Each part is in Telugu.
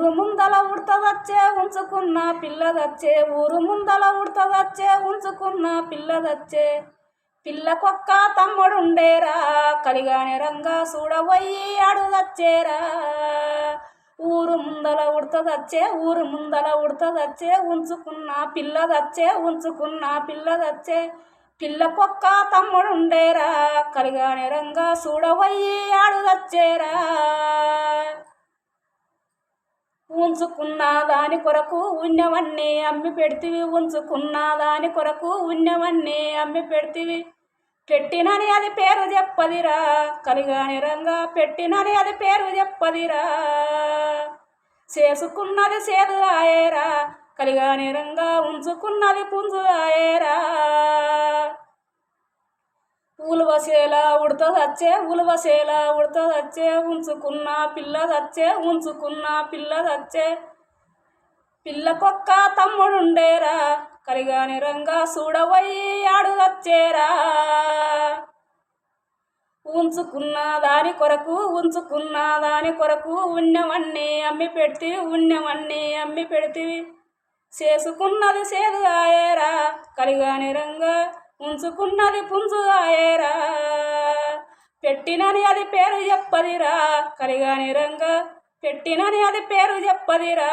ఊరు ముందల ఉడతదచ్చే ఉంచుకున్న పిల్లదచ్చే ఊరు ముందల ఉడతదచ్చే ఉంచుకున్న పిల్లదచ్చే పిల్లకొక్క తమ్ముడుండేరా కలిగానే రంగా చూడబోయి అడుగచ్చేరా ఊరు ముందల ఉడతదచ్చే ఊరు ముందల ఉడతదచ్చే ఉంచుకున్న పిల్లదచ్చే పిల్లకొక్క తమ్ముడుండేరా కలిగానే రంగా చూడబోయి అడుగచ్చేరా ఉంచుకున్న దాని కొరకు ఉన్నవన్నీ అమ్మి పెడితివి ఉంచుకున్న దాని కొరకు ఉన్నవన్నీ అమ్మి పెడితివి పెట్టినని అది పేరు చెప్పదిరా కలిగాని రంగా పెట్టినని అది పేరు చెప్పదిరా చేసుకున్నది సేదు ఆయరా కలిగాని రంగా ఉంచుకున్నది పుంజు ఆయరా ఉలవసేలా ఉడతదచ్చే ఉంచుకున్న పిల్లదచ్చే పిల్లకొక్క తమ్ముడుండేరా కలిగాని రంగా చూడబోయి అడుగచ్చేరా ఉంచుకున్న దాని కొరకు ఉన్నవన్నీ అమ్మి పెడితివి చేసుకున్నది సేదు ఆయరా కలిగాని రంగా ఉంచుకున్నది పుంజు ఆయరా పెట్టినని అది పేరు చెప్పదిరా కలిగాని రంగా పెట్టినని అది పేరు చెప్పదిరా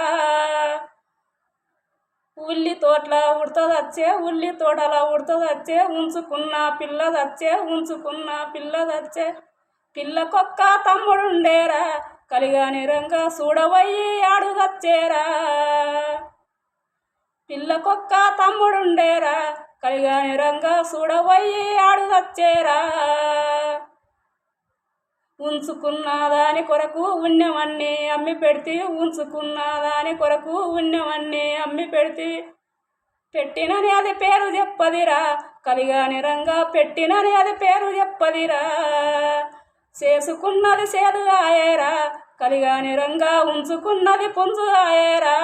ఉల్లి తోటలా ఉడతదచ్చే ఉంచుకున్న పిల్లదచ్చే పిల్లకొక్క తమ్ముడుండేరా కలిగాని రంగా చూడబోయి అడుగచ్చేరా పిల్లకొక్క తమ్ముడుండేరా కలిగాని రంగా చూడబోయి అడుగచ్చేరా ఉంచుకున్న దాని కొరకు ఉన్నవన్నీ అమ్మి పెడితివి ఉంచుకున్న దాని కొరకు ఉన్నవన్నీ అమ్మి పెడితివి పెట్టినని అది పేరు చెప్పదిరా కలిగాని రంగా పెట్టినని అది పేరు చెప్పదిరా చేసుకున్నది సేదు ఆయరా కలిగాని రంగా ఉంచుకున్నది పుంజు ఆయరా